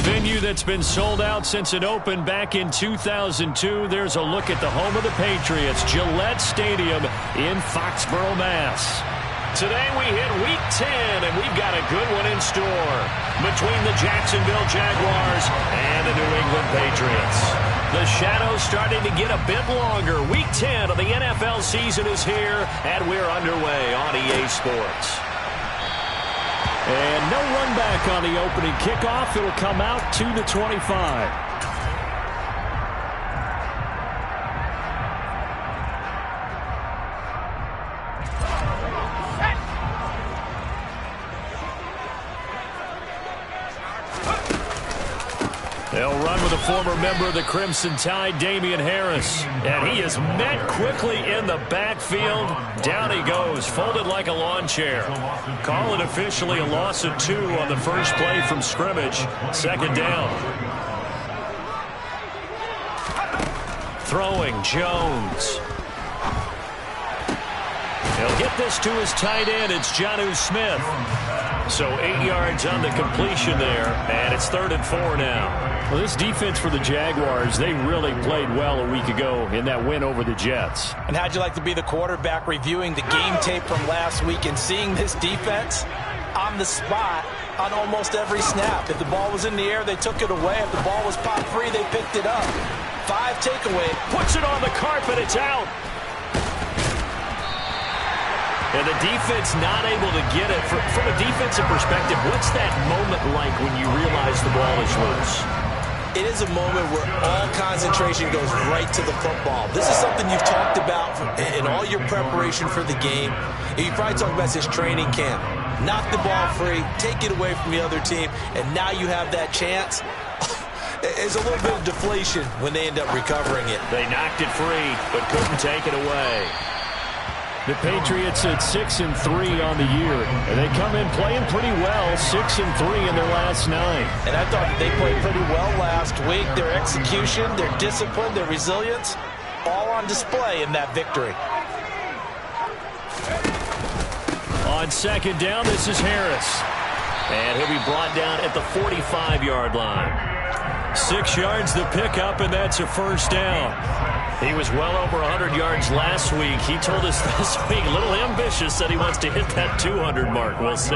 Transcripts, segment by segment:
venue that's been sold out since it opened back in 2002. There's a look at the home of the Patriots, Gillette Stadium in Foxborough, Mass. Today we hit Week 10, and we've got a good one in store between the Jacksonville Jaguars and the New England Patriots. The shadow's starting to get a bit longer. Week 10 of the NFL season is here, and we're underway on EA Sports. And no run back on the opening kickoff. It'll come out to the 25. They'll run with a former member of the Crimson Tide, Damian Harris. And he is met quickly in the backfield. Down he goes, folded like a lawn chair. Call it officially a loss of 2 on the first play from scrimmage. Second down. Throwing, Jones. He'll get this to his tight end. It's Jonnu Smith. So 8 yards on the completion there, and it's 3rd and 4 now. Well, this defense for the Jaguars, they really played well a week ago in that win over the Jets. And how'd you like to be the quarterback reviewing the game tape from last week and seeing this defense on the spot on almost every snap? If the ball was in the air, they took it away. If the ball was pop free, they picked it up. 5 takeaway. Puts it on the carpet. It's out. And the defense not able to get it. From a defensive perspective, what's that moment like when you realize the ball is loose? It is a moment where all concentration goes right to the football. This is something you've talked about in all your preparation for the game. And you probably talked about this training camp. Knock the ball free, take it away from the other team, and now you have that chance. There's a little bit of deflation when they end up recovering it. They knocked it free, but couldn't take it away. The Patriots at 6-3 on the year, and they come in playing pretty well, 6-3 in their last 9. And I thought they played pretty well last week. Their execution, their discipline, their resilience, all on display in that victory. On second down, this is Harris, and he'll be brought down at the 45-yard line. 6 yards the pickup, and that's a first down. He was well over 100 yards last week. He told us this week, a little ambitious, that he wants to hit that 200 mark. We'll see.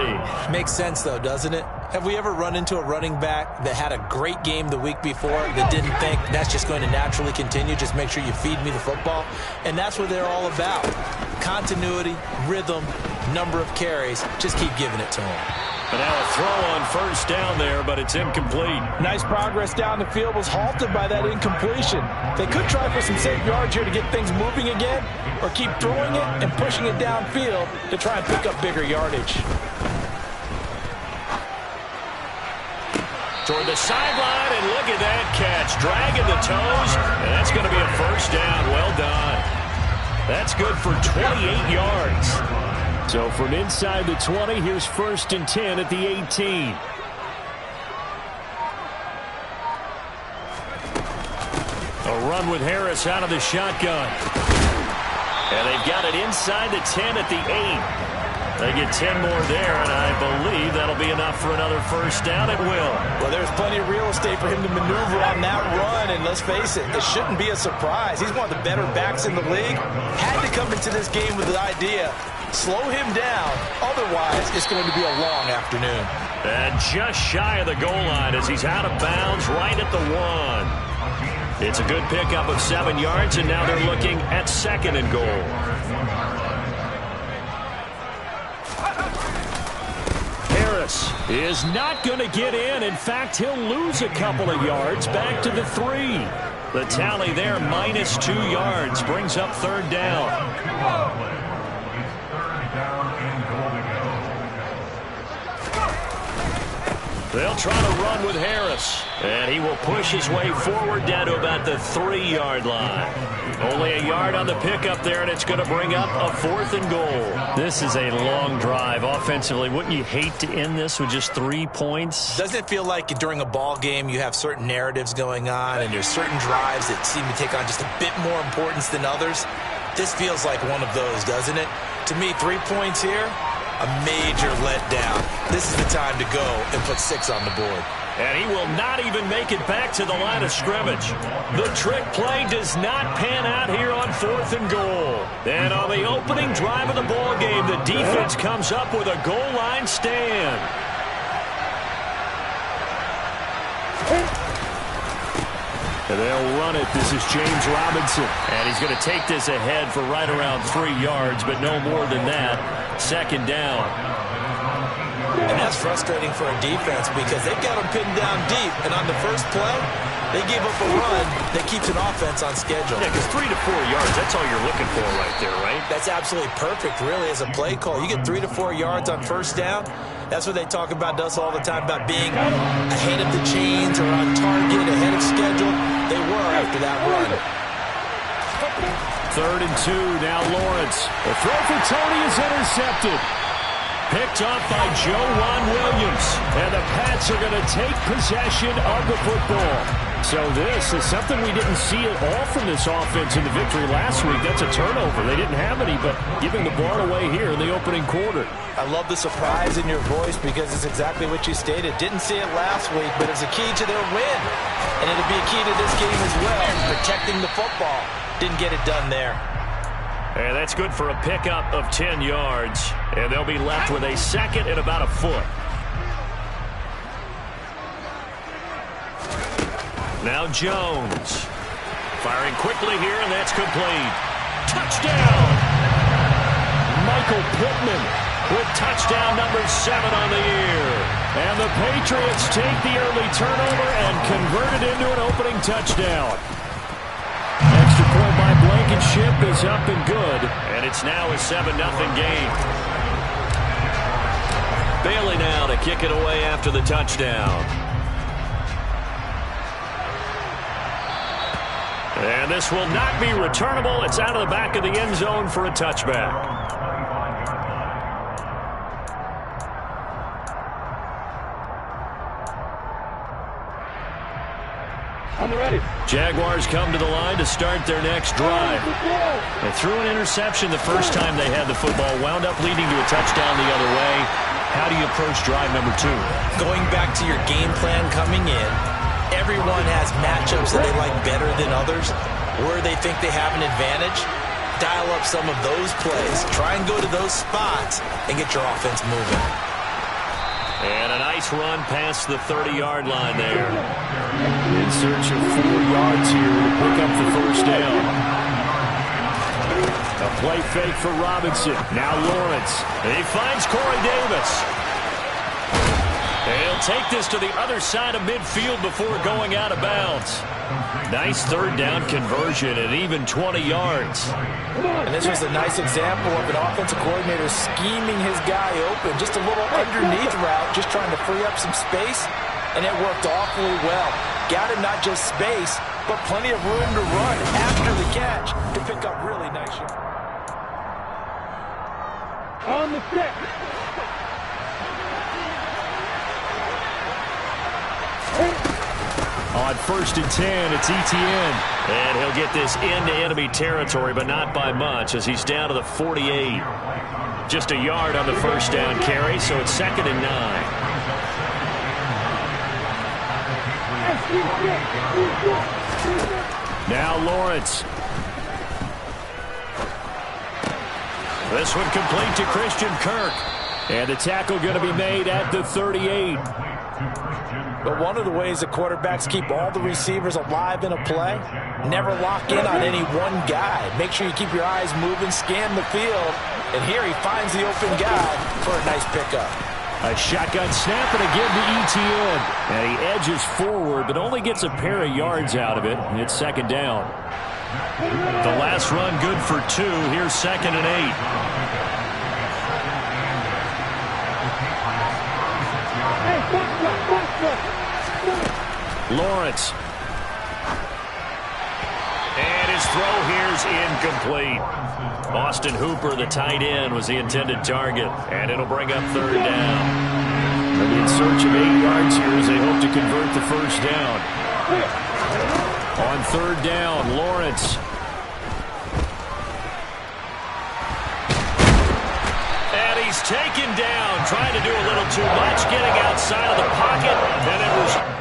Makes sense, though, doesn't it? Have we ever run into a running back that had a great game the week before that didn't think that's just going to naturally continue? Just make sure you feed me the football. And that's what they're all about. Continuity, rhythm, number of carries. Just keep giving it to him. And now a throw on first down there, but it's incomplete. Nice progress down the field was halted by that incompletion. They could try for some safe yards here to get things moving again, or keep throwing it and pushing it downfield to try and pick up bigger yardage. Toward the sideline, and look at that catch. Dragging the toes, and that's going to be a first down. Well done. That's good for 28 yards. So from inside the 20, here's 1st and 10 at the 18. A run with Harris out of the shotgun. And they've got it inside the 10 at the 8. They get 10 more there, and I believe that'll be enough for another first down. It will. Well, there's plenty of real estate for him to maneuver on that run, and let's face it, it shouldn't be a surprise. He's one of the better backs in the league. Had to come into this game with the idea, slow him down, otherwise it's going to be a long afternoon. And just shy of the goal line as he's out of bounds right at the 1. It's a good pickup of 7 yards, and now they're looking at 2nd and goal. Harris is not going to get in. In fact, he'll lose a couple of yards back to the 3. The tally there, -2 yards, brings up 3rd down. They'll try to run with Harris, and he will push his way forward down to about the 3-yard line. Only a yard on the pickup there, and it's going to bring up a 4th and goal. This is a long drive offensively. Wouldn't you hate to end this with just 3 points? Doesn't it feel like during a ball game you have certain narratives going on, and there's certain drives that seem to take on just a bit more importance than others? This feels like one of those, doesn't it? To me, 3 points here, a major letdown. This is the time to go and put 6 on the board. And he will not even make it back to the line of scrimmage. The trick play does not pan out here on 4th and goal. And on the opening drive of the ball game, the defense comes up with a goal line stand. And they'll run it. This is James Robinson. And he's going to take this ahead for right around 3 yards, but no more than that. 2nd down. And that's frustrating for a defense because they've got them pinned down deep. And on the first play, they gave up a run that keeps an offense on schedule. Yeah, because 3 to 4 yards, that's all you're looking for right there, right? That's absolutely perfect, really, as a play call. You get 3 to 4 yards on first down. That's what they talk about us all the time, about being ahead of the chains or on target, ahead of schedule. They were after that run. 3rd and 2, now Lawrence. The throw for Tony is intercepted. Picked off by Juwan Williams. And the Pats are going to take possession of the football. So this is something we didn't see at all from this offense in the victory last week. That's a turnover. They didn't have any, but giving the ball away here in the opening quarter. I love the surprise in your voice because it's exactly what you stated. Didn't see it last week, but it's a key to their win. And it'll be a key to this game as well, protecting the football. Didn't get it done there. And that's good for a pickup of 10 yards. And they'll be left with a 2nd and about a foot. Now Jones. Firing quickly here, and that's complete. Touchdown! Michael Pittman with touchdown number 7 on the year. And the Patriots take the early turnover and convert it into an opening touchdown. Extra point by Blankenship is up and good. And it's now a 7-0 game. Bailey now to kick it away after the touchdown. And this will not be returnable. It's out of the back of the end zone for a touchback. I'm ready. Jaguars come to the line to start their next drive. They threw an interception the first time they had the football, wound up leading to a touchdown the other way. How do you approach drive number 2? Going back to your game plan coming in, everyone has matchups that they like better than others, where they think they have an advantage. Dial up some of those plays. Try and go to those spots and get your offense moving. And a nice run past the 30-yard line there. In search of 4 yards here to pick up the first down. A play fake for Robinson. Now Lawrence. And he finds Corey Davis. And he'll take this to the other side of midfield before going out of bounds. Nice 3rd down conversion at even 20 yards. And this was a nice example of an offensive coordinator scheming his guy open. Just a little underneath route, just trying to free up some space. And it worked awfully well. Got him not just space, but plenty of room to run after the catch to pick up really nice yards. On the stick. On 1st and 10, it's Etienne. And he'll get this into enemy territory, but not by much as he's down to the 48. Just a yard on the first down carry, so it's 2nd and 9. Now Lawrence. This one complete to Christian Kirk. And the tackle going to be made at the 38. But one of the ways the quarterbacks keep all the receivers alive in a play, never lock in on any one guy. Make sure you keep your eyes moving, scan the field. And here he finds the open guy for a nice pickup. A shotgun snap and again to Etienne. And he edges forward, but only gets a pair of yards out of it. And it's 2nd down. The last run good for 2. Here's 2nd and 8. Lawrence. And his throw here's incomplete. Austin Hooper, the tight end, was the intended target. And it'll bring up 3rd down. They'll be in search of 8 yards here as they hope to convert the first down. On 3rd down, Lawrence. And he's taken down, trying to do a little too much, getting outside of the pocket. And it was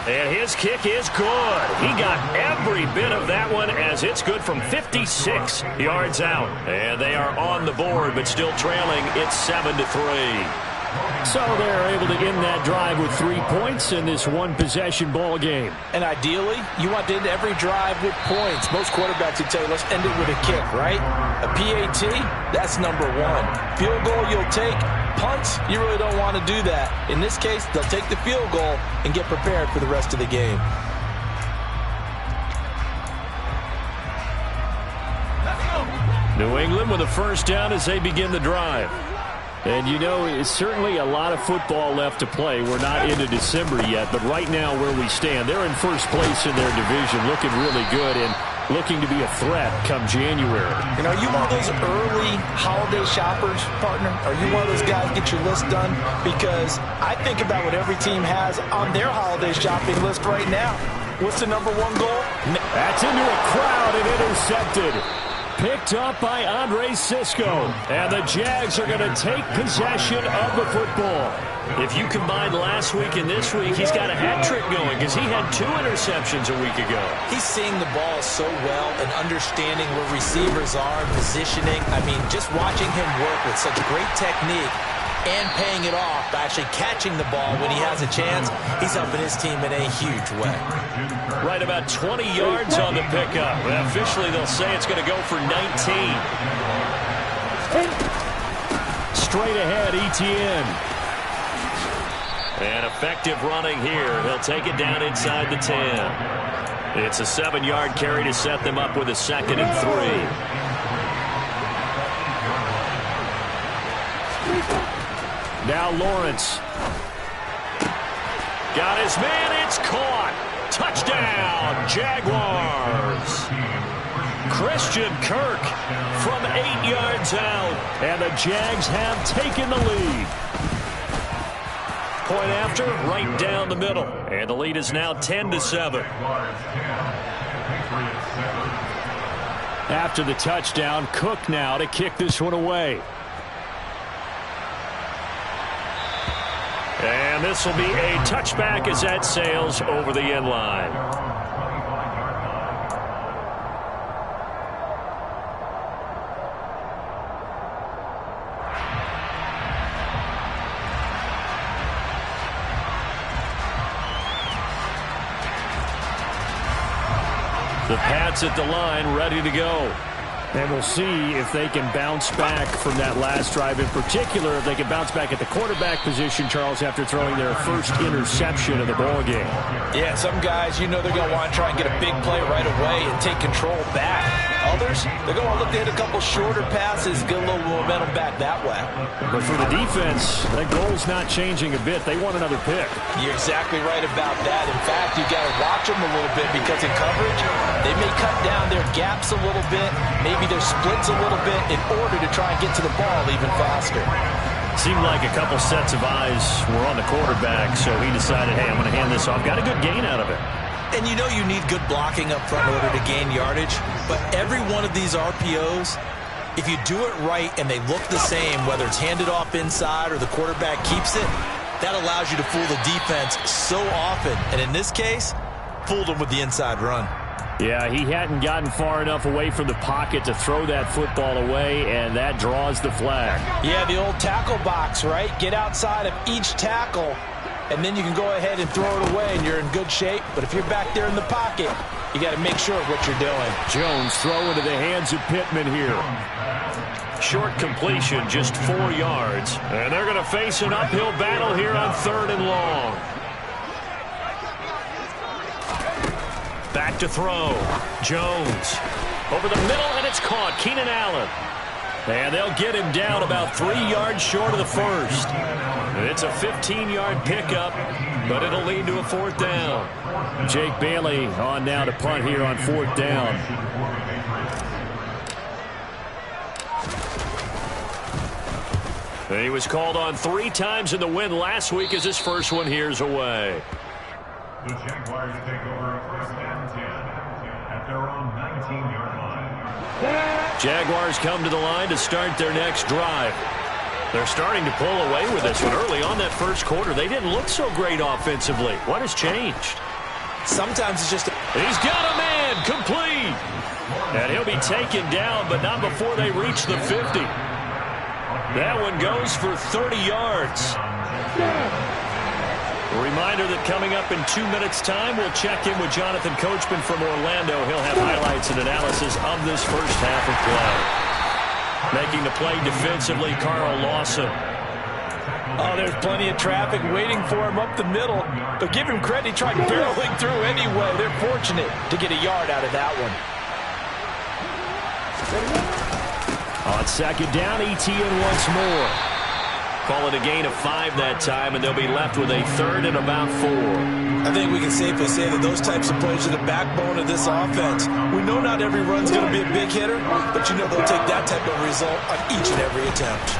And his kick is good. He got every bit of that one as it's good from 56 yards out. And they are on the board, but still trailing. It's 7-3. So they're able to end that drive with 3 points in this one-possession ball game. And ideally, you want to end every drive with points. Most quarterbacks would tell you, let's end it with a kick, right? A PAT, that's number one. Field goal you'll take. Punts, you really don't want to do that. In this case, they'll take the field goal and get prepared for the rest of the game. New England with a first down as they begin the drive. And, you know, it's certainly a lot of football left to play. We're not into December yet, but right now where we stand, they're in first place in their division, looking really good and looking to be a threat come January. And are you one of those early holiday shoppers, partner? Are you one of those guys get your list done? Because I think about what every team has on their holiday shopping list right now. What's the number one goal? That's into a crowd and intercepted. Picked up by Andre Sisco. And the Jags are going to take possession of the football. If you combine last week and this week, he's got a hat trick going because he had 2 interceptions a week ago. He's seeing the ball so well and understanding where receivers are, positioning. I mean, just watching him work with such great technique and paying it off by actually catching the ball when he has a chance, he's helping his team in a huge way. Right about 20 yards on the pickup. And officially, they'll say it's going to go for 19. Straight ahead, Etienne. And effective running here. He'll take it down inside the 10. It's a 7-yard carry to set them up with a 2nd and 3. Now Lawrence. Got his man. It's caught. Touchdown, Jaguars. Christian Kirk from 8 yards out. And the Jags have taken the lead. Point after, right down the middle. And the lead is now 10-7. After the touchdown, Cook now to kick this one away. And this will be a touchback as that sails over the end line. The Pats at the line, ready to go. And we'll see if they can bounce back from that last drive. In particular, if they can bounce back at the quarterback position, Charles, after throwing their first interception of the ball game. Yeah, some guys, you know they're going to want to try and get a big play right away and take control back. Others, they're going to look to hit a couple shorter passes, get a little momentum back that way. But for the defense, that goal's not changing a bit. They want another pick. You're exactly right about that. In fact, you got to watch them a little bit because in coverage, they may cut down their gaps a little bit, maybe their splits a little bit in order to try and get to the ball even faster. Seemed like a couple sets of eyes were on the quarterback, so he decided, hey, I'm going to hand this off. Got a good gain out of it. And you know you need good blocking up front in order to gain yardage, but every one of these RPOs, if you do it right and they look the same, whether it's handed off inside or the quarterback keeps it, that allows you to fool the defense so often. And in this case, fooled them with the inside run. Yeah, he hadn't gotten far enough away from the pocket to throw that football away, and that draws the flag. Yeah, the old tackle box, right? Get outside of each tackle, and then you can go ahead and throw it away, and you're in good shape. But if you're back there in the pocket, you got to make sure of what you're doing. Jones throw into the hands of Pittman here. Short completion, just 4 yards. And they're going to face an uphill battle here on 3rd and long. Back to throw. Jones over the middle, and it's caught. Keenan Allen. And they'll get him down about 3 yards short of the first. It's a 15-yard pickup, but it'll lead to a 4th down. Jake Bailey on now to punt here on 4th down. And he was called on 3 times in the win last week as his first one here's away. The Jaguars take over 1st and 10 at their own 19-yard line. Jaguars come to the line to start their next drive. They're starting to pull away with this one early on that first quarter. They didn't look so great offensively. What has changed? Sometimes it's just He's got a man, complete. And he'll be taken down, but not before they reach the 50. That one goes for 30 yards. A reminder that coming up in 2 minutes' time, we'll check in with Jonathan Coachman from Orlando. He'll have highlights and analysis of this first half of play. Making the play defensively, Carl Lawson. Oh, there's plenty of traffic waiting for him up the middle. But give him credit, he tried barreling through anyway. They're fortunate to get a yard out of that one. On second down, ETN once more. Call it a gain of 5 that time, and they'll be left with a third and about 4. I think we can safely say that those types of plays are the backbone of this offense. We know not every run's going to be a big hitter, but you know they'll take that type of result on each and every attempt.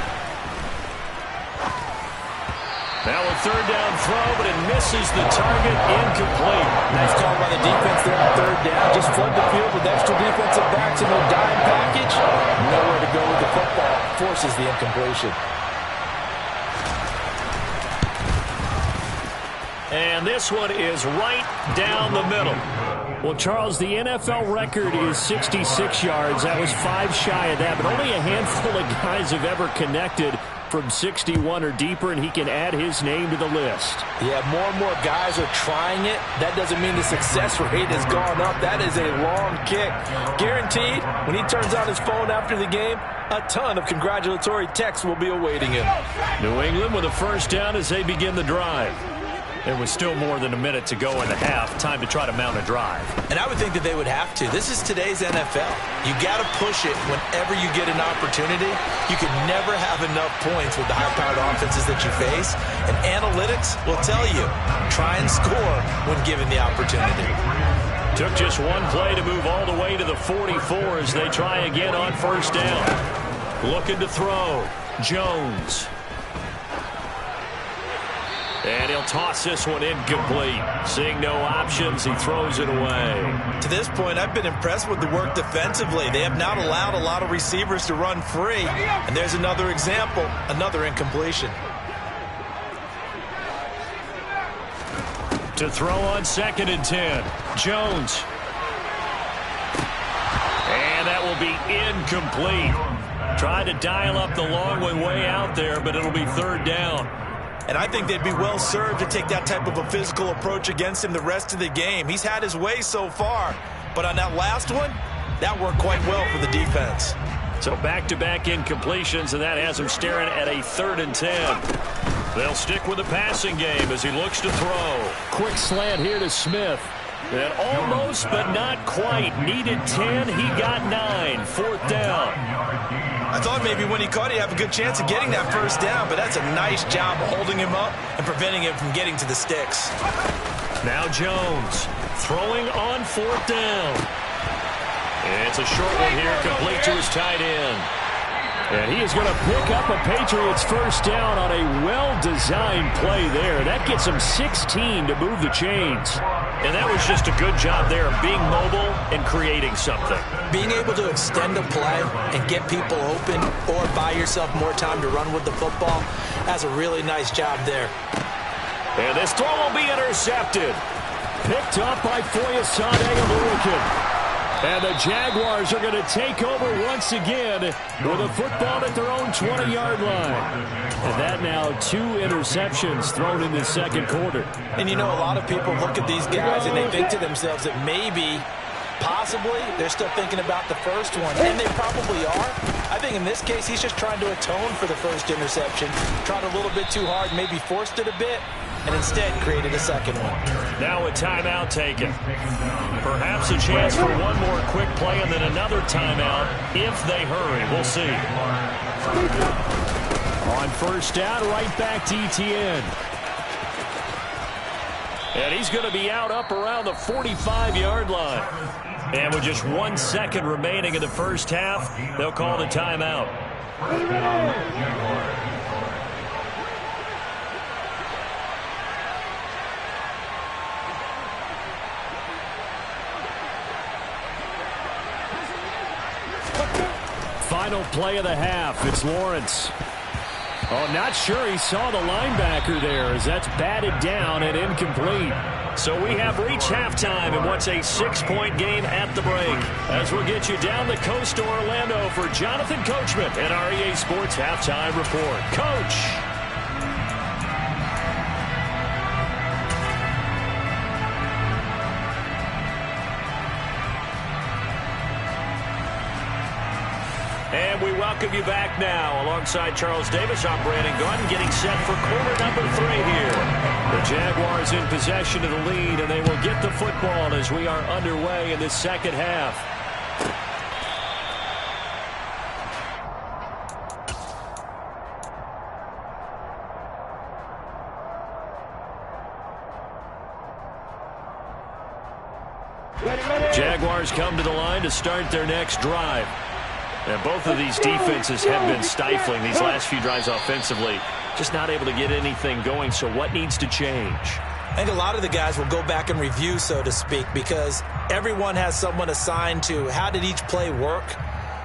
Now a third down throw, but it misses the target, incomplete. Nice call by the defense there on third down. Just flood the field with extra defensive backs in their dime package. Nowhere to go with the football. Forces the incompletion. And this one is right down the middle. Well, Charles, the NFL record is 66 yards. That was 5 shy of that, but only a handful of guys have ever connected from 61 or deeper, and he can add his name to the list. Yeah, more and more guys are trying it. That doesn't mean the success rate has gone up. That is a long kick. Guaranteed, when he turns on his phone after the game, a ton of congratulatory texts will be awaiting him. New England with a first down as they begin the drive. There was still more than a minute to go in the half. Time to try to mount a drive. And I would think that they would have to. This is today's NFL. You got to push it whenever you get an opportunity. You can never have enough points with the high-powered offenses that you face. And analytics will tell you, try and score when given the opportunity. Took just one play to move all the way to the 44 as they try again on first down. Looking to throw. Jones. And he'll toss this one incomplete. Seeing no options, he throws it away. To this point, I've been impressed with the work defensively. They have not allowed a lot of receivers to run free. And there's another example, another incompletion. To throw on second and 10. Jones. And that will be incomplete. Tried to dial up the long way out there, but it'll be third down. And I think they'd be well served to take that type of a physical approach against him the rest of the game. He's had his way so far. But on that last one, that worked quite well for the defense. So back-to-back incompletions, and that has him staring at a third and 10. They'll stick with the passing game as he looks to throw. Quick slant here to Smith. And almost, but not quite. Needed 10. He got 9. Fourth down. I thought maybe when he caught it, he'd have a good chance of getting that first down, but that's a nice job holding him up and preventing him from getting to the sticks. Now Jones throwing on fourth down. It's a short one here, complete to his tight end. And he is going to pick up a Patriots first down on a well-designed play there. That gets him 16 to move the chains. And that was just a good job there of being mobile and creating something. Being able to extend a play and get people open or buy yourself more time to run with the football, that's a really nice job there. And this throw will be intercepted. Picked up by Foyesade American. And the Jaguars are going to take over once again with a football at their own 20-yard line. And that now 2 interceptions thrown in the second quarter. And you know, a lot of people look at these guys and they think to themselves that maybe, possibly, they're still thinking about the first one. And they probably are. I think in this case, he's just trying to atone for the first interception. Tried a little bit too hard, maybe forced it a bit, and instead created a second one. Now a timeout taken. Perhaps a chance for one more quick play and then another timeout if they hurry. We'll see. On first down, right back to ETN. And he's going to be out up around the 45-yard line. And with just 1 second remaining in the first half, they'll call the timeout. Final play of the half. It's Lawrence. Oh, not sure he saw the linebacker there as that's batted down and incomplete. So we have reached halftime in what's a 6-point game at the break. As we'll get you down the coast to Orlando for Jonathan Coachman and our EA Sports Halftime Report. Coach. And we welcome you back now. Alongside Charles Davis, I'm Brandon Gunn, getting set for quarter number 3 here. The Jaguars in possession of the lead, and they will get the football as we are underway in this second half. Jaguars come to the line to start their next drive. And both of these defenses have been stifling these last few drives offensively. Just not able to get anything going, so what needs to change? I think a lot of the guys will go back and review, so to speak, because everyone has someone assigned to how did each play work.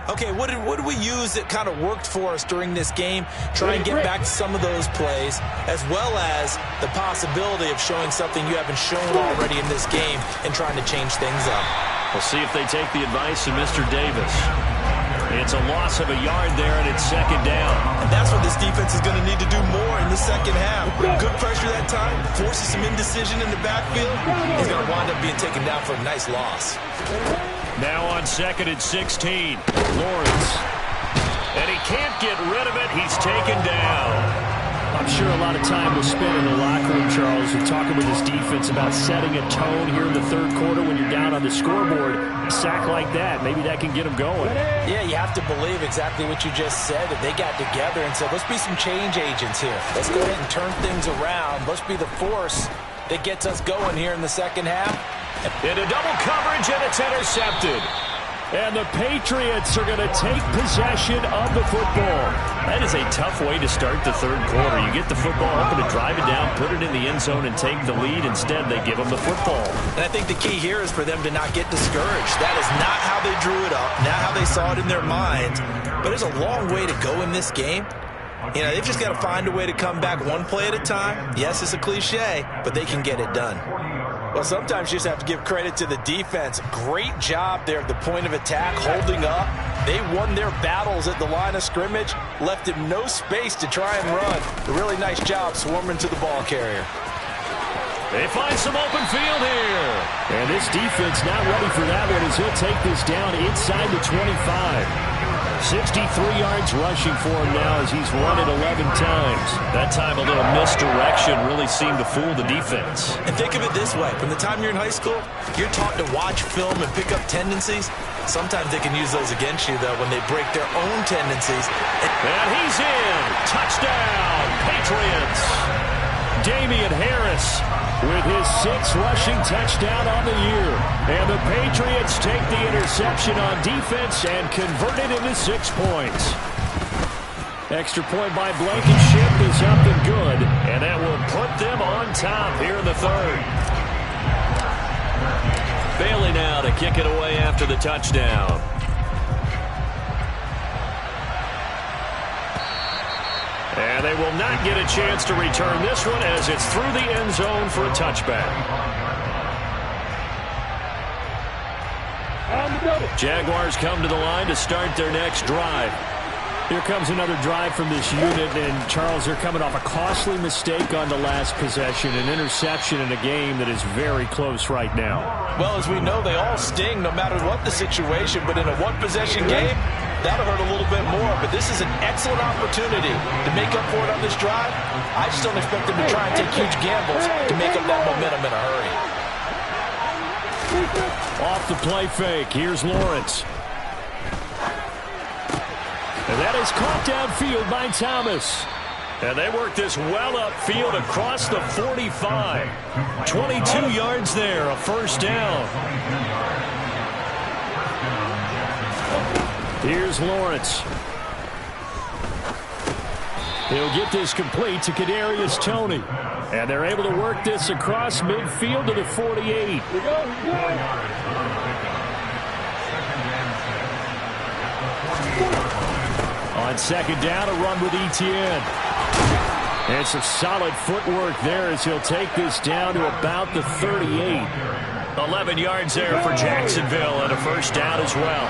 Okay, what did we use that kind of worked for us during this game? Try and get back to some of those plays, as well as the possibility of showing something you haven't shown already in this game and trying to change things up. We'll see if they take the advice of Mr. Davis. It's a loss of a yard there, and it's second down. And that's what this defense is going to need to do more in the second half. Good pressure that time, forces some indecision in the backfield. He's going to wind up being taken down for a nice loss. Now on 2nd and 16, Lawrence. And he can't get rid of it. He's taken down. I'm sure a lot of time was spent in the locker room, Charles, and talking with his defense about setting a tone here in the third quarter when you're down on the scoreboard. A sack like that, maybe that can get them going. Yeah, you have to believe exactly what you just said, that they got together and said, let's be some change agents here. Let's go ahead and turn things around. Let's be the force that gets us going here in the second half. Into double coverage, and it's intercepted. And the Patriots are going to take possession of the football. That is a tough way to start the third quarter. You get the football, hoping to drive it down, put it in the end zone, and take the lead. Instead, they give them the football. And I think the key here is for them to not get discouraged. That is not how they drew it up, not how they saw it in their minds. But there's a long way to go in this game. You know, they've just got to find a way to come back one play at a time. Yes, it's a cliche, but they can get it done. Well, sometimes you just have to give credit to the defense. Great job there at the point of attack, holding up. They won their battles at the line of scrimmage, left him no space to try and run. A really nice job swarming to the ball carrier. They find some open field here. And this defense not ready for that one as he'll take this down inside the 25. 63 yards rushing for him now as he's run it 11 times. That time a little misdirection really seemed to fool the defense. And think of it this way. From the time you're in high school, you're taught to watch film and pick up tendencies. Sometimes they can use those against you, though, when they break their own tendencies. And he's in. Touchdown, Patriots. Damian Harris with his 6th rushing touchdown on the year. And the Patriots take the interception on defense and convert it into 6 points. Extra point by Blankenship is up and good. And that will put them on top here in the third. Bailey now to kick it away after the touchdown. And they will not get a chance to return this one as it's through the end zone for a touchback. Jaguars come to the line to start their next drive. Here comes another drive from this unit, and Charles, they're coming off a costly mistake on the last possession, an interception in a game that is very close right now. Well, as we know, they all sting no matter what the situation, but in a one-possession game, that'll hurt a little bit more. But this is an excellent opportunity to make up for it on this drive. I just don't expect them to try and take huge gambles to make up that momentum in a hurry. Off the play fake, here's Lawrence. And that is caught downfield by Thomas. And they work this well upfield across the 45. 22 yards there, a first down. Here's Lawrence. He'll get this complete to Kadarius Toney. And they're able to work this across midfield to the 48. On second down, a run with Etienne. And some solid footwork there as he'll take this down to about the 38. 11 yards there for Jacksonville and a first down as well.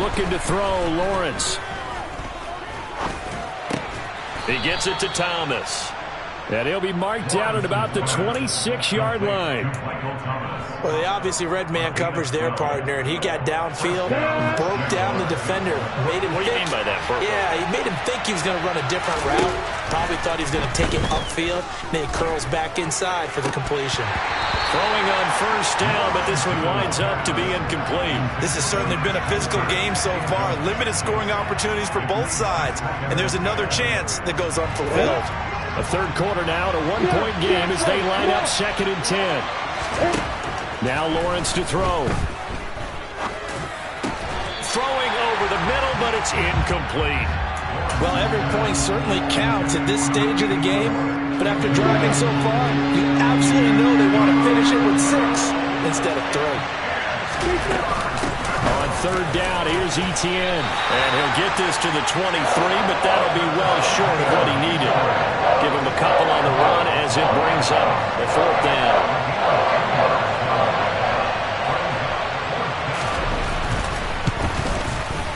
Looking to throw, Lawrence. He gets it to Thomas. And he'll be marked down at about the 26-yard line. Well, they obviously read man coverage their partner, and he got downfield, broke down the defender, made him What do you mean by that, Burke? Yeah, he made him think he was going to run a different route. Probably thought he was going to take it upfield. Then he curls back inside for the completion. Throwing on first down, but this one winds up to be incomplete. This has certainly been a physical game so far. Limited scoring opportunities for both sides. And there's another chance that goes unfulfilled. A third quarter now at a one-point game as they line up 2nd and 10. Now Lawrence to throw. Throwing over the middle, but it's incomplete. Well, every point certainly counts at this stage of the game. But after driving so far, you absolutely know they want to finish it with 6 instead of 3. On third down, here's Etienne. And he'll get this to the 23, but that'll be well short of what he needed. Give him a couple on the run as it brings up the 4th down.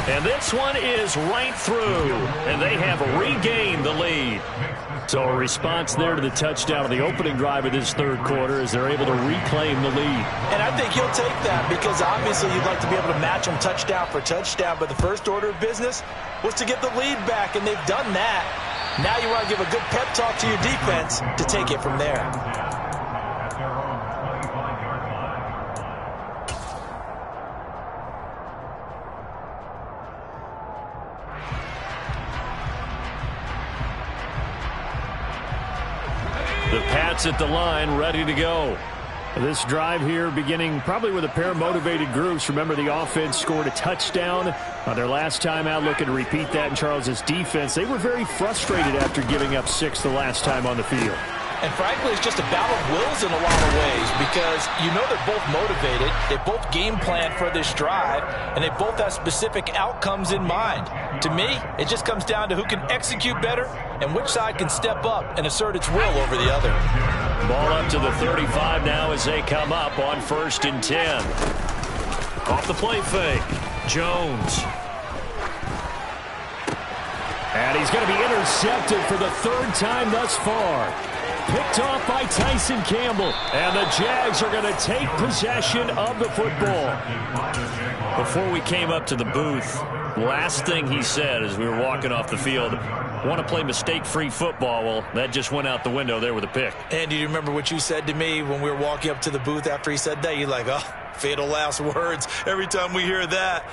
And this one is right through, and they have regained the lead. So a response there to the touchdown of the opening drive of this third quarter as they're able to reclaim the lead. And I think he'll take that because obviously you'd like to be able to match them touchdown for touchdown, but the first order of business was to get the lead back, and they've done that. Now you want to give a good pep talk to your defense to take it from there. The Pats at the line, ready to go. This drive here beginning probably with a pair of motivated groups. Remember, the offense scored a touchdown on their last time out. Looking to repeat that in Charles's defense. They were very frustrated after giving up 6 the last time on the field. And frankly, it's just a battle of wills in a lot of ways because you know they're both motivated. They both game plan for this drive, and they both have specific outcomes in mind. To me, it just comes down to who can execute better and which side can step up and assert its will over the other. Ball up to the 35 now as they come up on 1st and 10. Off the play fake. Jones. And he's going to be intercepted for the 3rd time thus far. Picked off by Tyson Campbell. And the Jags are going to take possession of the football. Before we came up to the booth, last thing he said as we were walking off the field, want to play mistake-free football. Well, that just went out the window there with a pick. And do you remember what you said to me when we were walking up to the booth after he said that? You're like, oh, fatal last words. Every time we hear that,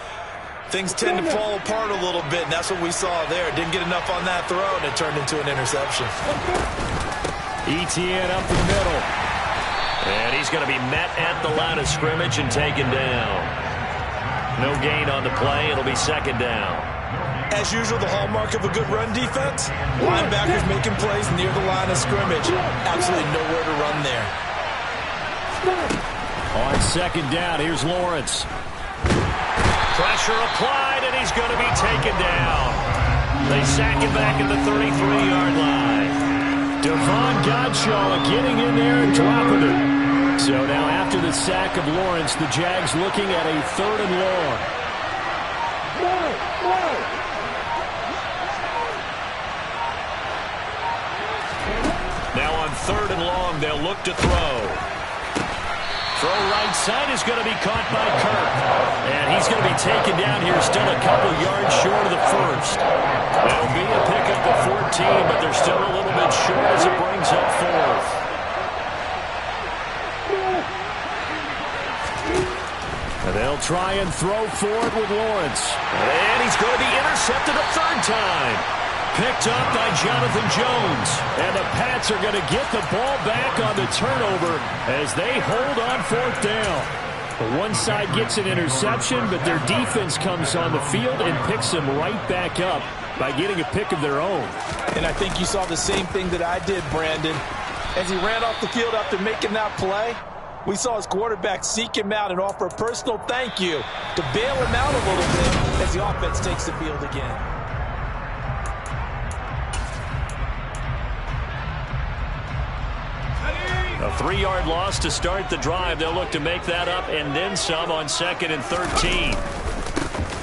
things tend to fall apart a little bit, and that's what we saw there. Didn't get enough on that throw, and it turned into an interception. Etienne up the middle. And he's going to be met at the line of scrimmage and taken down. No gain on the play. It'll be 2nd down. As usual, the hallmark of a good run defense, linebackers making plays near the line of scrimmage. Absolutely nowhere to run there. On 2nd down, here's Lawrence. Pressure applied, and he's going to be taken down. They sack it back at the 33-yard line. Devon Godshaw getting in there and dropping it. So now after the sack of Lawrence, the Jags looking at a 3rd and long. Now on 3rd and long, they'll look to throw. Throw right side is going to be caught by Kirk. And he's going to be taken down here still a couple yards short of the 1st. That'll be a pickup of 14, but they're still a little bit short as it brings up 4th. And they'll try and throw forward with Lawrence. And he's going to be intercepted a 3rd time. Picked up by Jonathan Jones. And the Pats are going to get the ball back on the turnover as they hold on 4th down. The one side gets an interception, but their defense comes on the field and picks them right back up by getting a pick of their own. And I think you saw the same thing that I did, Brandon. As he ran off the field after making that play, We saw his quarterback seek him out and offer a personal thank you to bail him out a little bit as the offense takes the field again. A 3-yard loss to start the drive. They'll look to make that up and then some on 2nd and 13.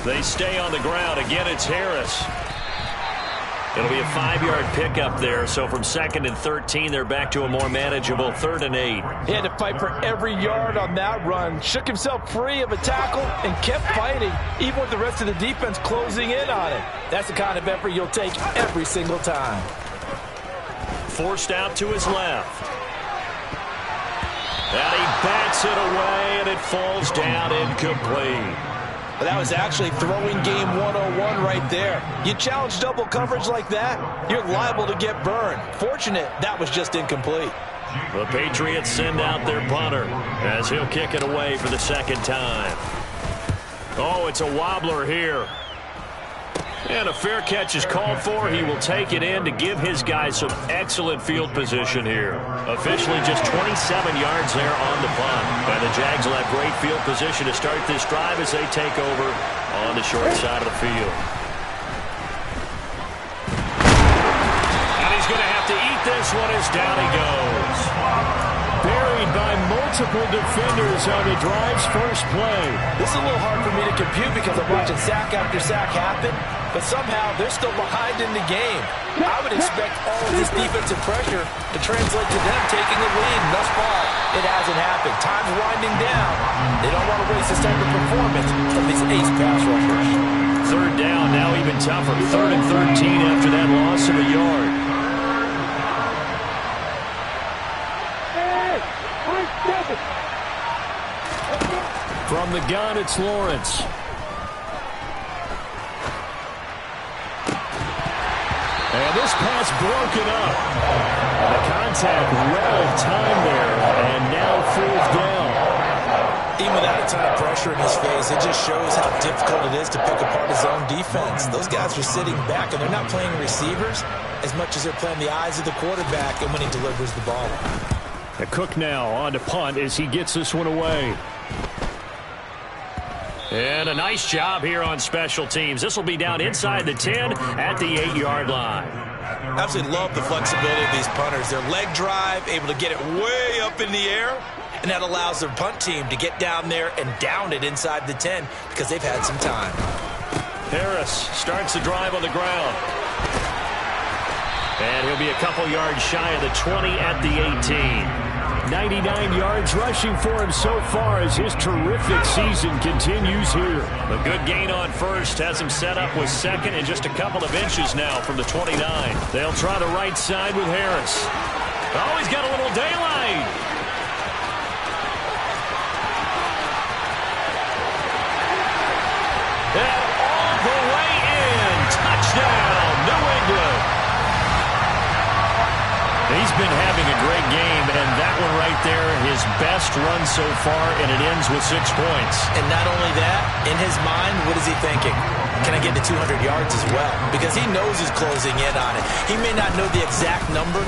They stay on the ground. Again, it's Harris. It'll be a 5-yard pickup there. So from 2nd and 13, they're back to a more manageable 3rd and 8. He had to fight for every yard on that run. Shook himself free of a tackle and kept fighting, even with the rest of the defense closing in on him. That's the kind of effort you'll take every single time. Forced out to his left. And he bats it away, and it falls down incomplete. But that was actually throwing game 101 right there. You challenge double coverage like that, you're liable to get burned. Fortunate that was just incomplete. The Patriots send out their punter as he'll kick it away for the 2nd time. Oh, it's a wobbler here. And a fair catch is called for. He will take it in to give his guys some excellent field position here. Officially just 27 yards there on the punt. And the Jags will have great field position to start this drive as they take over on the short side of the field. And he's going to have to eat this one as down he goes. Buried by multiple defenders on the drive's first play. This is a little hard for me to compute because I'm watching sack after sack happen, but somehow they're still behind in the game. I would expect all of this defensive pressure to translate to them taking the lead, and thus far, it hasn't happened. Time's winding down. They don't want to waste this type of performance from these ace pass rushers. 3rd down, now even tougher. 3rd and 13 after that loss of a yard. From the gun, it's Lawrence. And this pass broken up. And the contact well timed there. And now 4th down. Even without a ton of pressure in his face, it just shows how difficult it is to pick apart his own defense. Those guys are sitting back, and they're not playing receivers as much as they're playing the eyes of the quarterback and when he delivers the ball. A Cook now on to punt as he gets this one away. And a nice job here on special teams. This will be down inside the 10 at the 8-yard line. Absolutely love the flexibility of these punters. Their leg drive, able to get it way up in the air, and that allows their punt team to get down there and down it inside the 10 because they've had some time. Harris starts the drive on the ground. And he'll be a couple yards shy of the 20 at the 18. 99 yards rushing for him so far as his terrific season continues here. A good gain on first has him set up with 2nd and just a couple of inches now from the 29. They'll try the right side with Harris. Oh, he's got a little daylight. And all the way in. Touchdown, New England. He's been having a great game, and that one right there, his best run so far, and it ends with 6 points. And not only that, in his mind, what is he thinking? Can I get to 200 yards as well? Because he knows he's closing in on it. He may not know the exact number,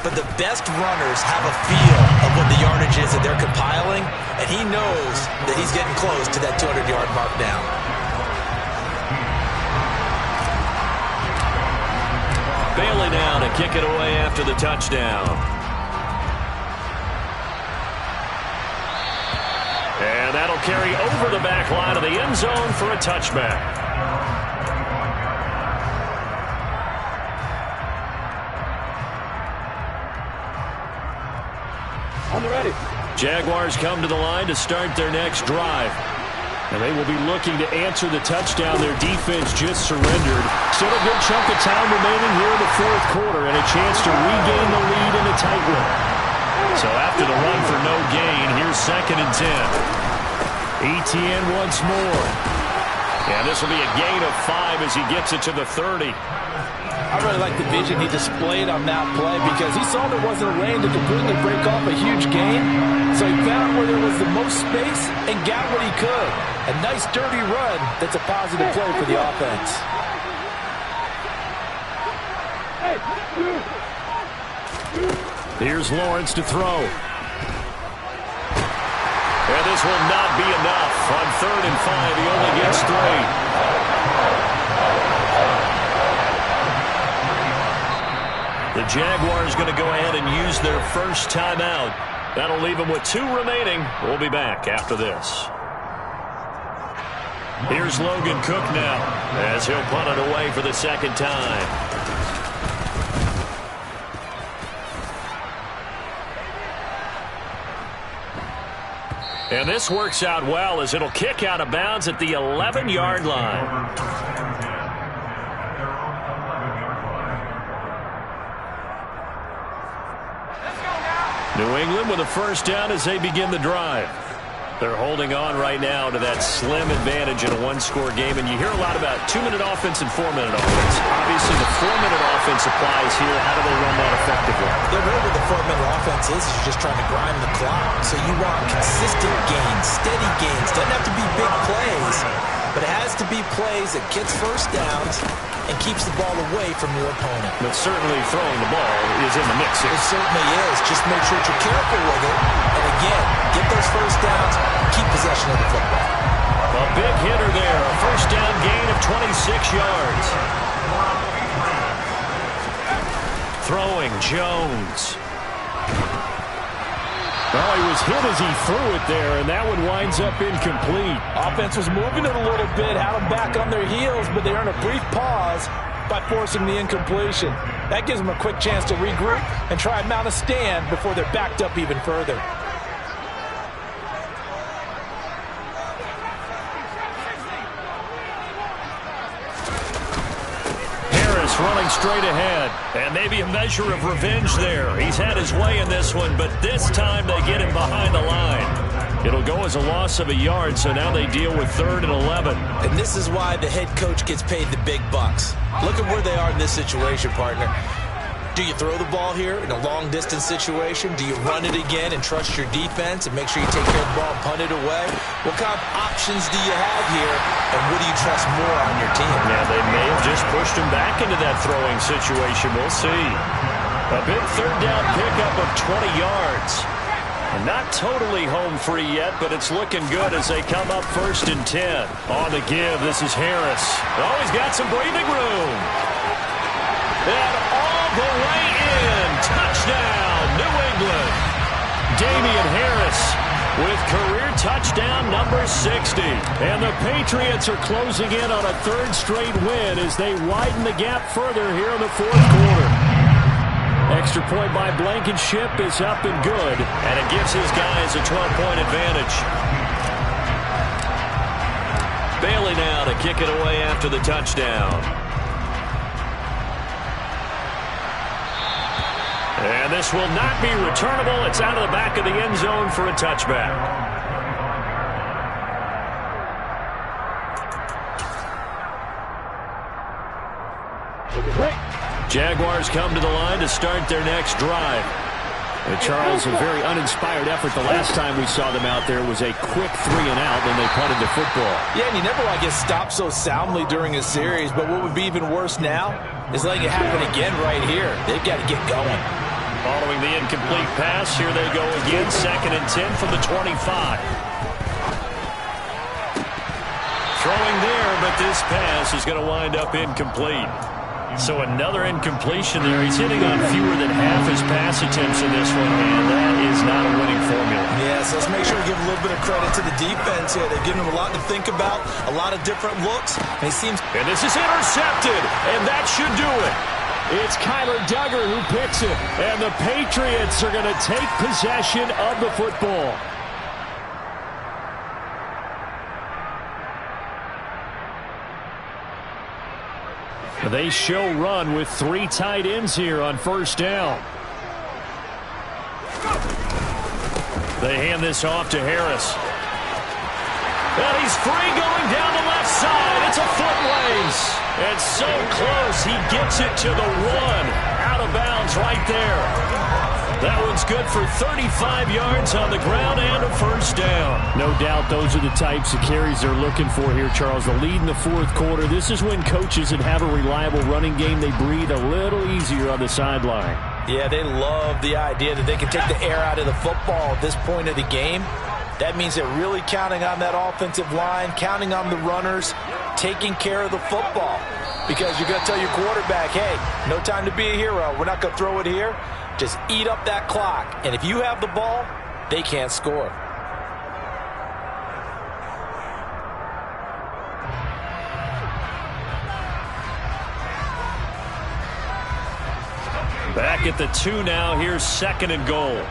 but the best runners have a feel of what the yardage is that they're compiling, and he knows that he's getting close to that 200-yard mark now. Bailey now to kick it away after the touchdown. And that'll carry over the back line of the end zone for a touchback. On the ready. Jaguars come to the line to start their next drive. And they will be looking to answer the touchdown their defense just surrendered. Still a good chunk of time remaining here in the 4th quarter and a chance to regain the lead in a tight one. So after the run for no gain, here's 2nd and 10. Etienne once more. And this will be a gain of 5 as he gets it to the 30. I really like the vision he displayed on that play because he saw there wasn't a lane to completely break off a huge gain. So he found where there was the most space and got what he could. A nice dirty run that's a positive play for the offense. Here's Lawrence to throw. this will not be enough. On 3rd and 5, he only gets 3. The Jaguars going to go ahead and use their first timeout. That'll leave them with 2 remaining. We'll be back after this. Here's Logan Cook now as he'll punt it away for the second time. And this works out well as it'll kick out of bounds at the 11-yard line. New England with a first down as they begin the drive. They're holding on right now to that slim advantage in a one-score game, and you hear a lot about 2-minute offense and 4-minute offense. Obviously, the 4-minute offense applies here. How do they run that effectively? Yeah, really what the 4-minute offense is you're just trying to grind the clock. So you want consistent gains, steady gains. Doesn't have to be big plays, but it has to be plays that gets first downs and keeps the ball away from your opponent. But certainly throwing the ball is in the mix here. It certainly is. Just make sure that you're careful with it. And again, get those first downs, keep possession of the football. A big hitter there. A first down gain of 26 yards. Throwing Jones. Well, he was hit as he threw it there, and that one winds up incomplete. Offense was moving it a little bit, had them back on their heels, but they earned a brief pause by forcing the incompletion. That gives them a quick chance to regroup and try and mount a stand before they're backed up even further. Running straight ahead, and maybe a measure of revenge there. He's had his way in this one, but this time they get him behind the line. It'll go as a loss of a yard, so now they deal with 3rd and 11. And this is why the head coach gets paid the big bucks. Look at where they are in this situation, partner. Do you throw the ball here in a long-distance situation? Do you run it again and trust your defense and make sure you take care of the ball and punt it away? What kind of options do you have here, and what do you trust more on your team? Yeah, they may have just pushed him back into that throwing situation. We'll see. A big 3rd down pickup of 20 yards. And not totally home free yet, but it's looking good as they come up 1st and 10. On the give, this is Harris. Oh, he's got some breathing room. And all the way in. Touchdown, New England. Damian Harris with career touchdown number 60. And the Patriots are closing in on a 3rd straight win as they widen the gap further here in the 4th quarter. Extra point by Blankenship is up and good, and it gives his guys a 12-point advantage. Bailey now to kick it away after the touchdown. And this will not be returnable. It's out of the back of the end zone for a touchback. Jaguars come to the line to start their next drive. And Charles, a very uninspired effort. The last time we saw them out there was a quick 3-and-out when they punted the football. Yeah, and you never want to get stopped so soundly during a series, but what would be even worse now is letting it happen again right here. They've got to get going. Following the incomplete pass, here they go again. 2nd and 10 from the 25. Throwing there, but this pass is going to wind up incomplete. So another incompletion there. He's hitting on fewer than half his pass attempts in this one, and that is not a winning formula. Yes, let's make sure we give a little bit of credit to the defense here. They've given him a lot to think about, a lot of different looks. And And this is intercepted, and that should do it. It's Kyler Duggar who picks it, and the Patriots are going to take possession of the football. They show run with 3 tight ends here on 1st down. They hand this off to Harris. And he's free going down the left side. It's a foot race. And so close, he gets it to the 1. Out of bounds right there. That one's good for 35 yards on the ground and a 1st down. No doubt those are the types of carries they're looking for here, Charles. The lead in the 4th quarter. This is when coaches that have a reliable running game, they breathe a little easier on the sideline. Yeah, they love the idea that they can take the air out of the football at this point of the game. That means they're really counting on that offensive line, counting on the runners, taking care of the football. Because you're going to tell your quarterback, hey, no time to be a hero. We're not going to throw it here. Just eat up that clock. And if you have the ball, they can't score. Back at the 2 now. Here's 2nd and goal.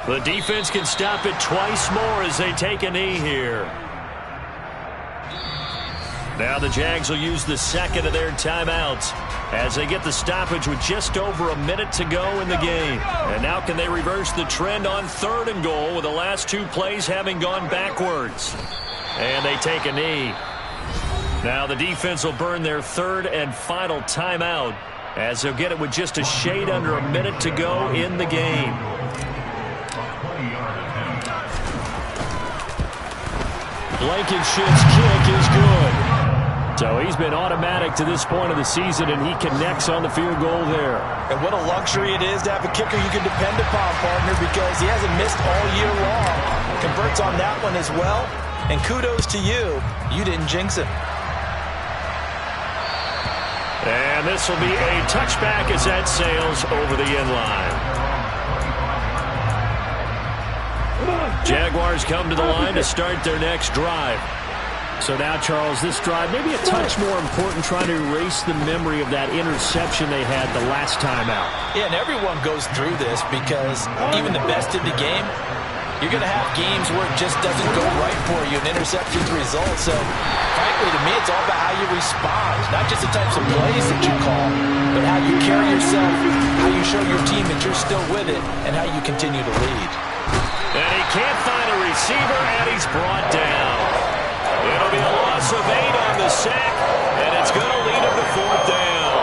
The defense can stop it twice more as they take a knee here. Now the Jags will use the 2nd of their timeouts as they get the stoppage with just over a minute to go in the game. And now can they reverse the trend on 3rd and goal with the last 2 plays having gone backwards? And they take a knee. Now the defense will burn their 3rd and final timeout as they'll get it with just a shade under a minute to go in the game. Blankenship's kick is good. So he's been automatic to this point of the season, and he connects on the field goal there. And what a luxury it is to have a kicker you can depend upon, partner, because he hasn't missed all year long. Converts on that one as well. And kudos to you. You didn't jinx him. And this will be a touchback as that sails over the end line. Jaguars come to the line to start their next drive. So now, Charles, this drive maybe a touch more important, trying to erase the memory of that interception they had the last time out. Yeah, and everyone goes through this because even the best in the game, you're going to have games where it just doesn't go right for you, and interceptions result. So, frankly, to me, it's all about how you respond, not just the types of plays that you call, but how you carry yourself, how you show your team that you're still with it, and how you continue to lead. And he can't find a receiver, and he's brought down. It'll be a loss of 8 on the sack, and it's going to lead him to 4th down.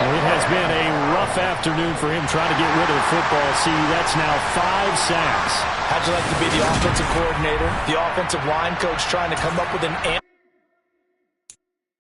Well, it has been a rough afternoon for him trying to get rid of the football. See, that's now 5 sacks. How'd you like to be the offensive coordinator, the offensive line coach trying to come up with an answer?